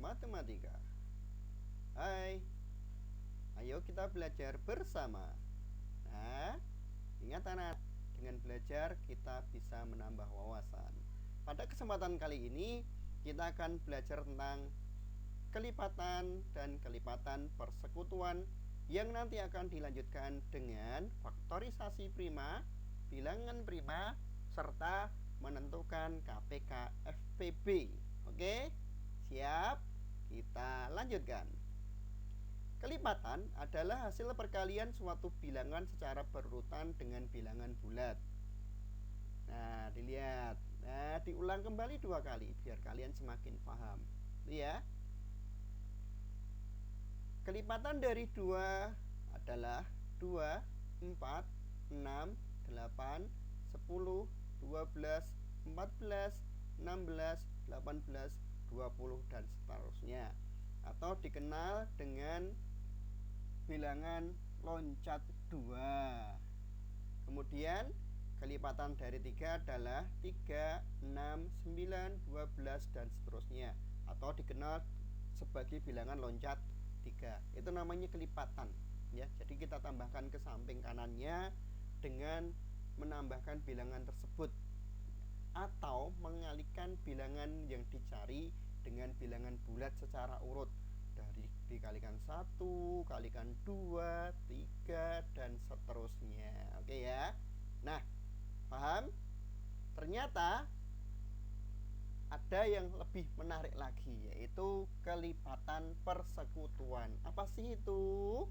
matematika. Hai, ayo kita belajar bersama. Nah, ingat anak, dengan belajar kita bisa menambah wawasan. Pada kesempatan kali ini kita akan belajar tentang kelipatan dan kelipatan persekutuan yang nanti akan dilanjutkan dengan faktorisasi prima, bilangan prima, serta menentukan KPK FPB. Oke, siap? Kita lanjutkan. Kelipatan adalah hasil perkalian suatu bilangan secara berurutan dengan bilangan bulat. Nah, dilihat. Nah, diulang kembali 2 kali biar kalian semakin paham. Ya. Kelipatan dari 2 adalah 2, 4, 6, 8, 10, 12, 14, 16, 18, 20 dan seterusnya. Atau dikenal dengan bilangan loncat 2. Kemudian kelipatan dari 3 adalah 3, 6, 9, 12 dan seterusnya. Atau dikenal sebagai bilangan loncat 3. Itu namanya kelipatan, ya. Jadi kita tambahkan ke samping kanannya dengan menambahkan bilangan tersebut atau mengalihkan bilangan yang dicari dengan bilangan bulat secara urut, dari dikalikan 1, kalikan 2, 3 dan seterusnya. Oke ya. Nah, paham? Ternyata ada yang lebih menarik lagi, yaitu kelipatan persekutuan. Apa sih itu?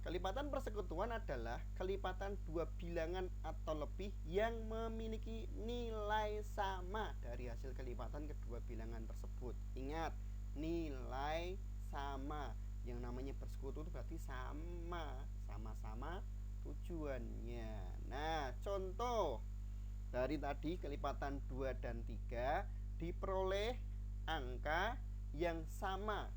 Kelipatan persekutuan adalah kelipatan 2 bilangan atau lebih yang memiliki nilai sama dari hasil kelipatan kedua bilangan tersebut. Ingat, nilai sama. Yang namanya bersekutu itu berarti sama-sama tujuannya. Nah, contoh dari tadi kelipatan 2 dan 3 diperoleh angka yang sama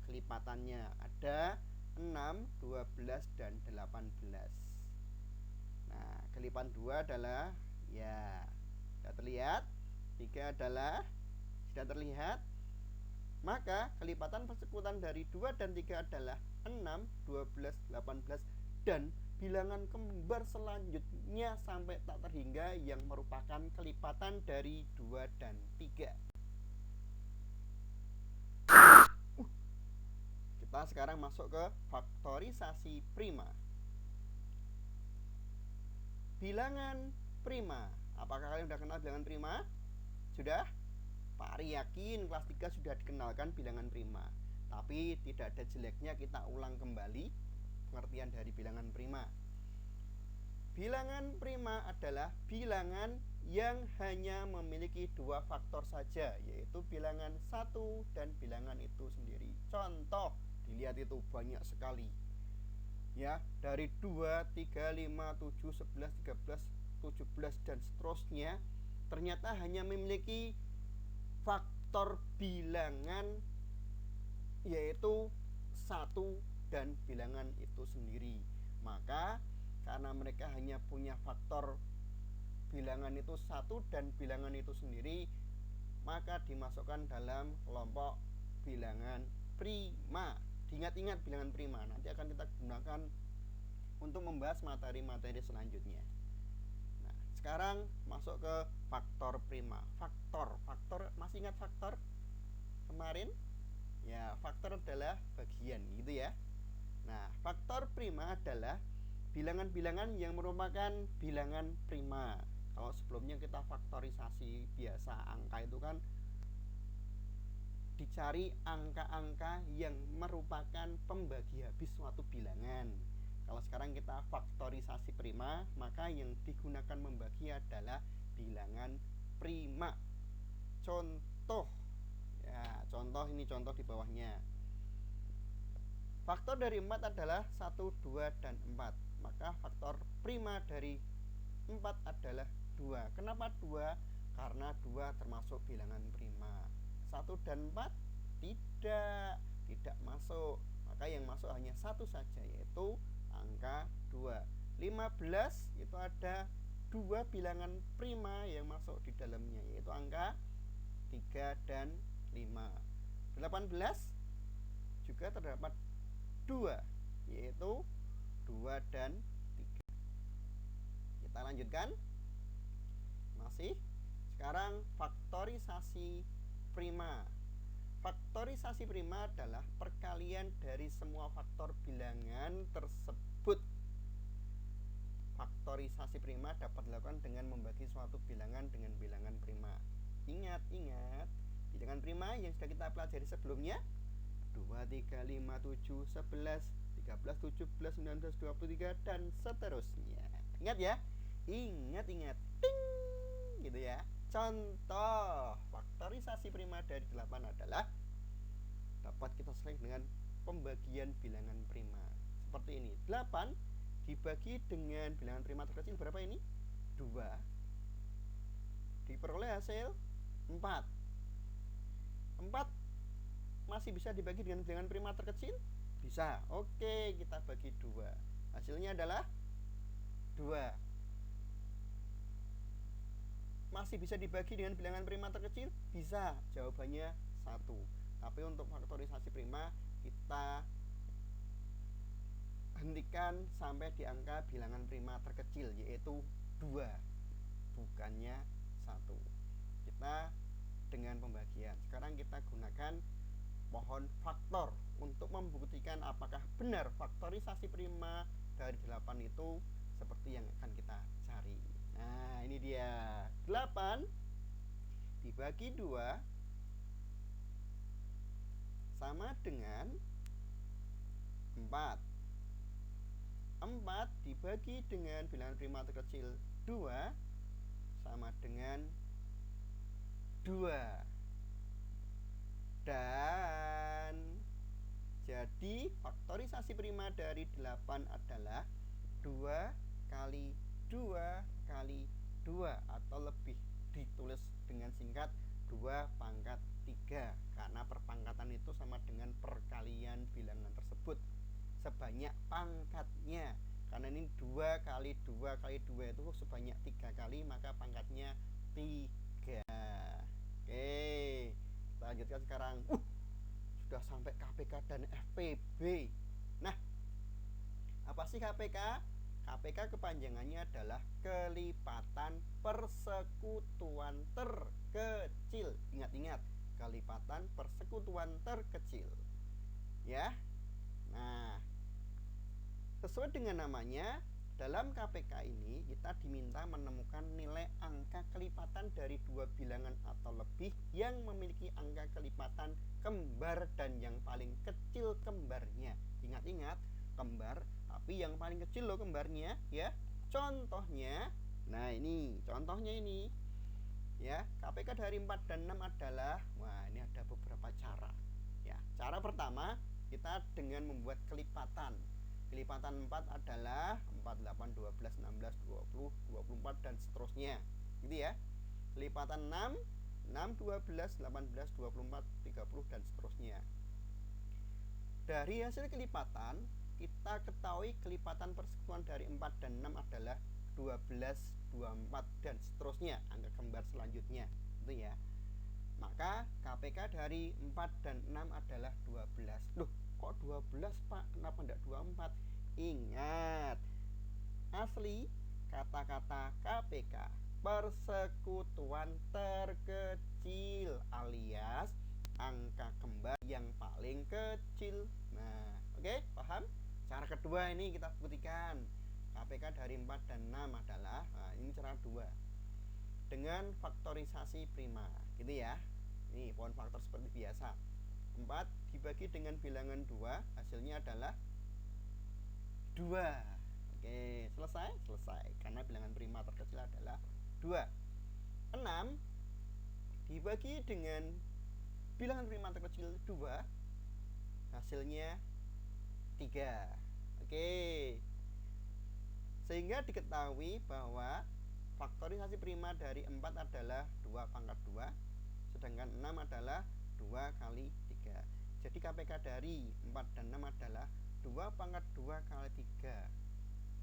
kelipatannya. Ada 6, 12 dan 18. Nah, kelipatan 2 adalah, ya, sudah terlihat. 3 adalah, sudah terlihat. Maka kelipatan persekutuan dari 2 dan 3 adalah 6, 12, 18 dan bilangan kembar selanjutnya sampai tak terhingga yang merupakan kelipatan dari 2 dan 3. Kita sekarang masuk ke faktorisasi prima. Bilangan prima. Apakah kalian sudah kenal bilangan prima? Sudah? Pak Ari yakin kelas 3 sudah dikenalkan bilangan prima. Tapi tidak ada jeleknya kita ulang kembali pengertian dari bilangan prima. Bilangan prima adalah bilangan yang hanya memiliki 2 faktor saja, yaitu bilangan 1 dan bilangan itu sendiri. Contoh, dilihat itu banyak sekali. Ya, dari 2, 3, 5, 7, 11, 13, 17 dan seterusnya ternyata hanya memiliki faktor bilangan yaitu 1 dan bilangan itu sendiri. Maka karena mereka hanya punya faktor bilangan itu 1 dan bilangan itu sendiri, maka dimasukkan dalam kelompok bilangan prima. Diingat-ingat bilangan prima, nanti akan kita gunakan untuk membahas materi-materi selanjutnya. Nah, sekarang masuk ke faktor prima. Faktor, masih ingat faktor kemarin? Ya, faktor adalah bagian, gitu ya. Nah, faktor prima adalah bilangan-bilangan yang merupakan bilangan prima. Kalau sebelumnya kita faktorisasi biasa angka itu kan dicari angka-angka yang merupakan pembagi habis suatu bilangan. Kalau sekarang kita faktorisasi prima, maka yang digunakan membagi adalah bilangan prima. Contoh, ya, ini contoh di bawahnya. Faktor dari 4 adalah 1, 2, dan 4. Maka faktor prima dari 4 adalah 2. Kenapa 2? Karena 2 termasuk bilangan prima. 1 dan 4 tidak masuk. Maka yang masuk hanya 1 saja, yaitu angka 2. 15 itu ada 2 bilangan prima yang masuk di dalamnya, yaitu angka 3 dan 5. 18 juga terdapat 2, yaitu 2 dan 3. Kita lanjutkan. Masih. Sekarang faktorisasi prima. Faktorisasi prima adalah perkalian dari semua faktor bilangan tersebut. Faktorisasi prima dapat dilakukan dengan membagi suatu bilangan dengan bilangan prima. Ingat, bilangan prima yang sudah kita pelajari sebelumnya. 2, 3, 5, 7, 11, 13, 17, 19, 23, dan seterusnya. Ingat ya? Ingat. Ting! Gitu ya. Contoh faktorisasi prima dari 8 adalah dapat kita selesaikan dengan pembagian bilangan prima. Seperti ini. 8 dibagi dengan bilangan prima terkecil berapa ini? 2. Diperoleh hasil 4. 4 masih bisa dibagi dengan bilangan prima terkecil? Bisa. Oke, kita bagi 2. Hasilnya adalah 2. Masih bisa dibagi dengan bilangan prima terkecil? Bisa. Jawabannya 1. Tapi untuk faktorisasi prima kita hentikan sampai di angka bilangan prima terkecil, yaitu 2, bukannya 1. Kita dengan pembagian. Sekarang kita gunakan pohon faktor untuk membuktikan apakah benar faktorisasi prima dari 8 itu seperti yang akan kita cari. Nah, ini dia. 8 dibagi 2 sama dengan 4. 4 dibagi dengan bilangan prima terkecil 2 sama dengan 2. Dan jadi faktorisasi prima dari 8 adalah 2 kali 2 kali 2, atau lebih ditulis dengan singkat 2 pangkat 3, karena perpangkatan itu sama dengan perkalian bilangan tersebut sebanyak pangkatnya. Karena ini 2 kali 2 kali 2 itu sebanyak 3 kali, maka pangkatnya 3. Oke, kita lanjutkan sekarang. Sudah sampai KPK dan FPB. Nah, apa sih KPK? KPK kepanjangannya adalah kelipatan persekutuan terkecil. Ingat, kelipatan persekutuan terkecil. Ya. Nah, sesuai dengan namanya, dalam KPK ini kita diminta menemukan nilai angka kelipatan dari 2 bilangan atau lebih yang memiliki angka kelipatan kembar dan yang paling kecil kembarnya. Ingat, kembar, tapi yang paling kecil loh kembarnya, ya. Contohnya, nah ini, contohnya ini. Ya, KPK dari 4 dan 6 adalah, wah, ini ada beberapa cara. Ya, cara pertama, kita dengan membuat kelipatan. Kelipatan 4 adalah 4, 8, 12, 16, 20, 24 dan seterusnya. Gitu ya. Kelipatan 6, 12, 18, 24, 30 dan seterusnya. Dari hasil kelipatan, kita ketahui kelipatan persekutuan dari 4 dan 6 adalah 12, 24 dan seterusnya, angka kembar selanjutnya. Gitu ya. Maka KPK dari 4 dan 6 adalah 12. Loh, kok 12 Pak? Kenapa tidak 24? Ingat, asli kata-kata KPK persekutuan terkecil, alias angka kembar yang paling kecil. Nah, oke, paham? Cara kedua ini kita buktikan. KPK dari 4 dan 6 adalah, nah, ini cara 2. Dengan faktorisasi prima, gitu ya. Ini pohon faktor seperti biasa. 4 dibagi dengan bilangan 2, hasilnya adalah 2. Oke, selesai? Selesai. Karena bilangan prima terkecil adalah 2. 6 dibagi dengan bilangan prima terkecil 2, hasilnya 3. Oke. Sehingga diketahui bahwa faktorisasi prima dari 4 adalah 2 pangkat 2, sedangkan 6 adalah 2 kali 3. Jadi KPK dari 4 dan 6 adalah 2 pangkat 2 kali 3,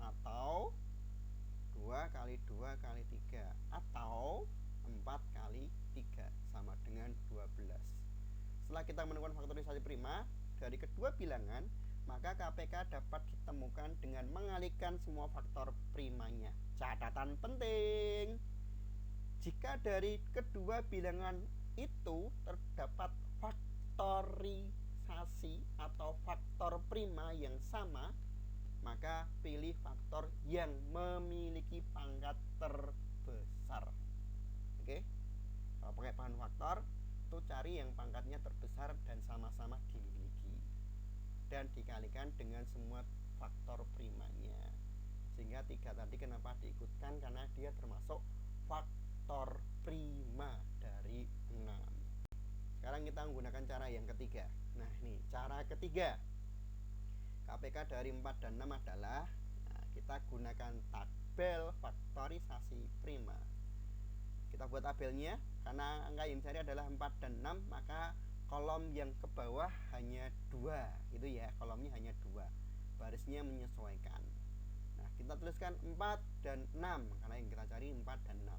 atau 2 kali 2 kali 3, atau 4 kali 3, sama dengan 12. setelah kita menemukan faktorisasi prima dari kedua bilangan, maka KPK dapat ditemukan dengan mengalihkan semua faktor primanya. Catatan penting, jika dari kedua bilangan itu terdapat faktorisasi atau faktor prima yang sama, maka pilih faktor yang memiliki pangkat terbesar. Oke, kalau pakai bahan faktor itu cari yang pangkatnya terbesar dan sama-sama dimiliki, dan dikalikan dengan semua faktor primanya. Sehingga 3 tadi kenapa diikutkan, karena dia termasuk faktor prima dari 6. Sekarang kita menggunakan cara yang ketiga. Nah, ini cara ketiga. KPK dari 4 dan 6 adalah, kita gunakan tabel faktorisasi prima. Kita buat tabelnya, karena angka yang dicari adalah 4 dan 6, maka kolom yang ke bawah hanya 2, gitu ya, kolomnya hanya 2, barisnya menyesuaikan. Nah, kita tuliskan 4 dan 6, karena yang kita cari 4 dan 6.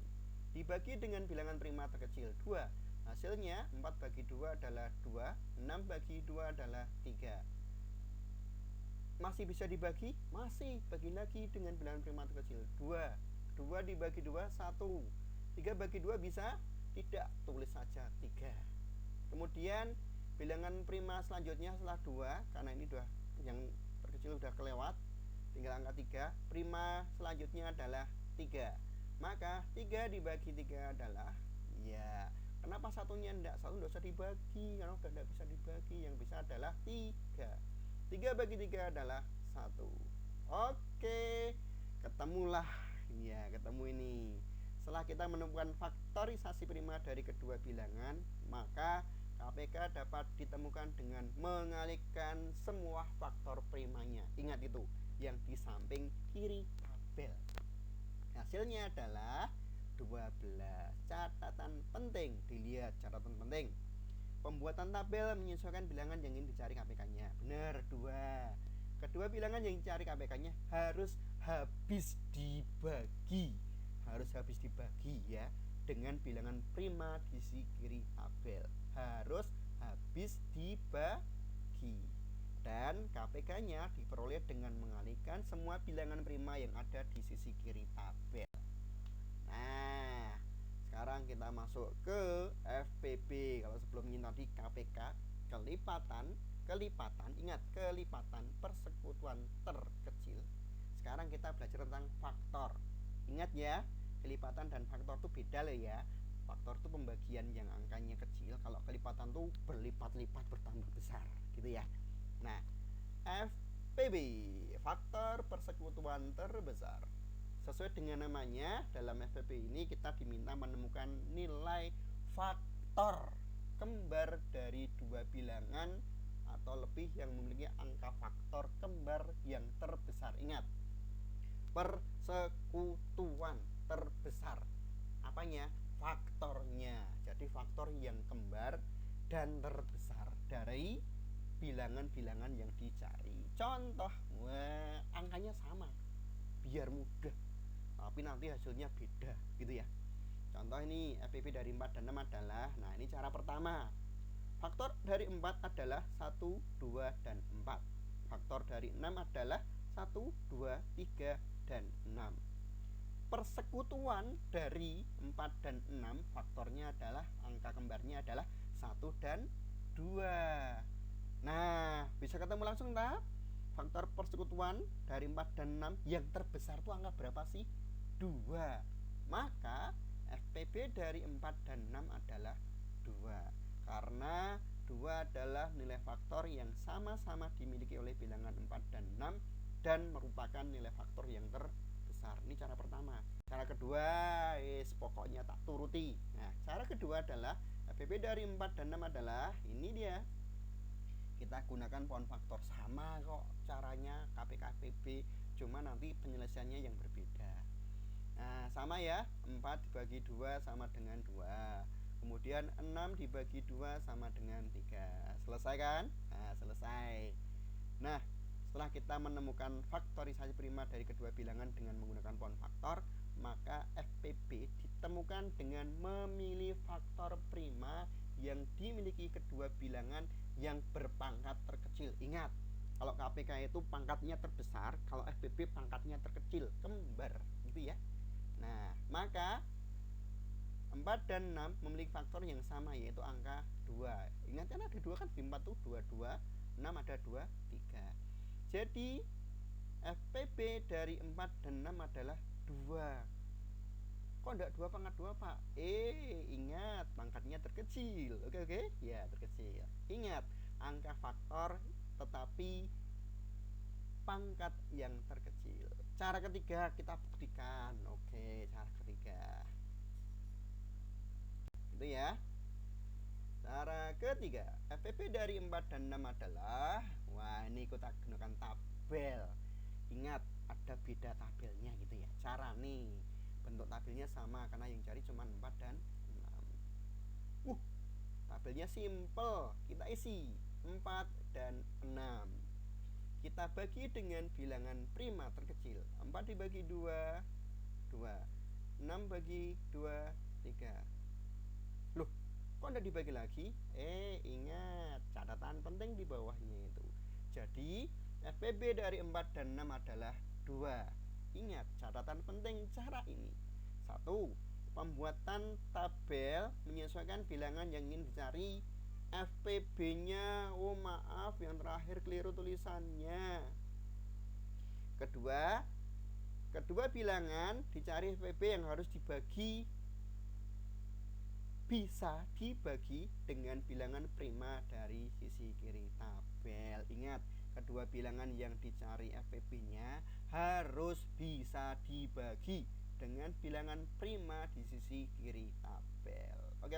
Dibagi dengan bilangan prima terkecil 2, hasilnya 4 bagi 2 adalah 2, 6 bagi 2 adalah 3. Masih bisa dibagi? Masih, bagi lagi dengan bilangan prima terkecil 2. 2 dibagi 2, 1. 3 bagi 2 bisa? Tidak, tulis saja 3. Kemudian bilangan prima selanjutnya setelah 2, karena ini udah yang terkecil udah kelewat, tinggal angka 3. Prima selanjutnya adalah 3. Maka 3 dibagi 3 adalah, ya, kenapa satunya enggak? Satu enggak usah dibagi, karena udah enggak bisa dibagi. Yang bisa adalah 3. 3 bagi 3 adalah 1. Oke, ketemulah. Ya, ketemu ini. Setelah kita menemukan faktorisasi prima dari kedua bilangan, maka KPK dapat ditemukan dengan mengalihkan semua faktor primanya. Ingat itu, yang di samping kiri tabel. Hasilnya adalah 12. Catatan penting, dilihat catatan penting. Pembuatan tabel menyesuaikan bilangan yang ingin dicari KPK-nya. Benar, 2. Kedua bilangan yang dicari KPK-nya harus habis dibagi. Harus habis dibagi ya, dengan bilangan prima di sisi kiri tabel. Harus habis dibagi. Dan KPK-nya diperoleh dengan mengalihkan semua bilangan prima yang ada di sisi kiri tabel. Nah, sekarang kita masuk ke FPB. Kalau sebelumnya tadi KPK kelipatan, ingat, kelipatan persekutuan terkecil. Sekarang kita belajar tentang faktor. Ingat ya, kelipatan dan faktor itu beda loh ya. Faktor itu pembagian yang angkanya kecil, kalau kelipatan itu berlipat-lipat bertambah besar, gitu ya. Nah, FPB, faktor persekutuan terbesar. Sesuai dengan namanya, dalam FPB ini kita diminta menemukan nilai faktor kembar dari dua bilangan atau lebih yang memiliki angka faktor kembar yang terbesar. Ingat, persekutuan terbesar. Apanya? Faktornya. Jadi faktor yang kembar dan terbesar dari bilangan-bilangan yang dicari. Contoh, angkanya sama, biar mudah, tapi nanti hasilnya beda, gitu ya. Contoh ini FPB dari 4 dan 6 adalah, nah ini cara pertama. Faktor dari 4 adalah 1, 2, dan 4. Faktor dari 6 adalah 1, 2, 3, dan 6. Persekutuan dari 4 dan 6 faktornya adalah, angka kembarnya adalah 1 dan 2. Nah, bisa ketemu langsung tak? Faktor persekutuan dari 4 dan 6 yang terbesar itu angka berapa sih? 2. Maka FPB dari 4 dan 6 adalah 2. Karena 2 adalah nilai faktor yang sama-sama dimiliki oleh bilangan 4 dan 6 dan merupakan nilai faktor yang terbesar. Ini cara pertama. Cara kedua, pokoknya tak turuti. Nah, cara kedua adalah FPB dari 4 dan 6 adalah, ini dia. Kita gunakan pohon faktor, sama kok caranya KPK FPB, cuma nanti penyelesaiannya yang berbeda. Nah, sama ya, 4 dibagi 2 sama dengan 2. Kemudian 6 dibagi 2 sama dengan 3. Selesai kan? Nah, selesai. Nah, setelah kita menemukan faktorisasi prima dari kedua bilangan dengan menggunakan pohon faktor, maka FPB ditemukan dengan memilih faktor prima yang dimiliki kedua bilangan yang berpangkat terkecil. Ingat, kalau KPK itu pangkatnya terbesar, kalau FPB pangkatnya terkecil, kembar gitu ya. Nah, maka 4 dan 6 memiliki faktor yang sama, yaitu angka 2. Ingat kan ada 2 kan, di 4 tuh 2, 2, 6 ada 2, 3. Jadi FPB dari 4 dan 6 adalah 2. Kok enggak 2 pangkat 2, Pak? Ingat, pangkatnya terkecil. Oke? Ya, terkecil. Ingat, angka faktor tetapi pangkat yang terkecil. Cara ketiga kita buktikan. Oke, cara ketiga. Itu ya. Cara ketiga, FPB dari 4 dan 6 adalah, wah ini kita gunakan tabel. Ingat, ada beda tabelnya gitu ya. Cara nih, bentuk tabelnya sama karena yang cari cuma 4 dan 6. Tabelnya simple. Kita isi 4 dan 6. Kita bagi dengan bilangan prima terkecil. 4 dibagi 2, 2. 6 bagi 2, 3. Loh, kok tidak dibagi lagi? Ingat, catatan penting di bawahnya itu. Jadi, FPB dari 4 dan 6 adalah 2. Ingat, catatan penting cara ini. 1. Pembuatan tabel menyesuaikan bilangan yang ingin dicari. FPB-nya, maaf, yang terakhir keliru tulisannya. Kedua bilangan dicari FPB yang harus dibagi, bisa dibagi dengan bilangan prima dari sisi kiri tabel. Ingat, kedua bilangan yang dicari FPB-nya harus bisa dibagi dengan bilangan prima di sisi kiri tabel. Oke.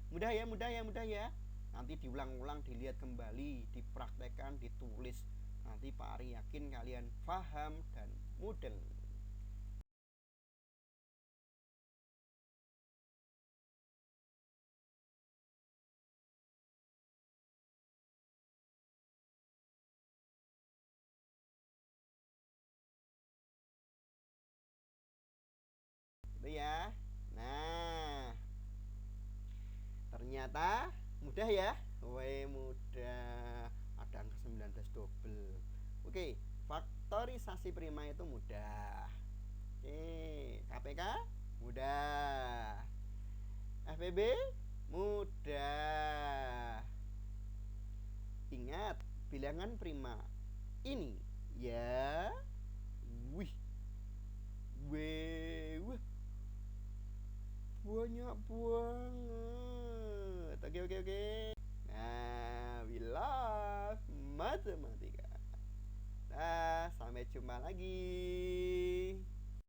Mudah ya. Nanti diulang-ulang, dilihat kembali, dipraktekkan, ditulis. Nanti Pak Ari yakin kalian paham dan mudeng. Itu ya. Nah, ternyata mudah ya. Mudah. Ada angka 19 double. Oke, faktorisasi prima itu mudah. KPK mudah. FPB mudah. Ingat, bilangan prima ini ya. Wah, banyak banget. Oke. Nah, we love matematika. Nah, sampai jumpa lagi.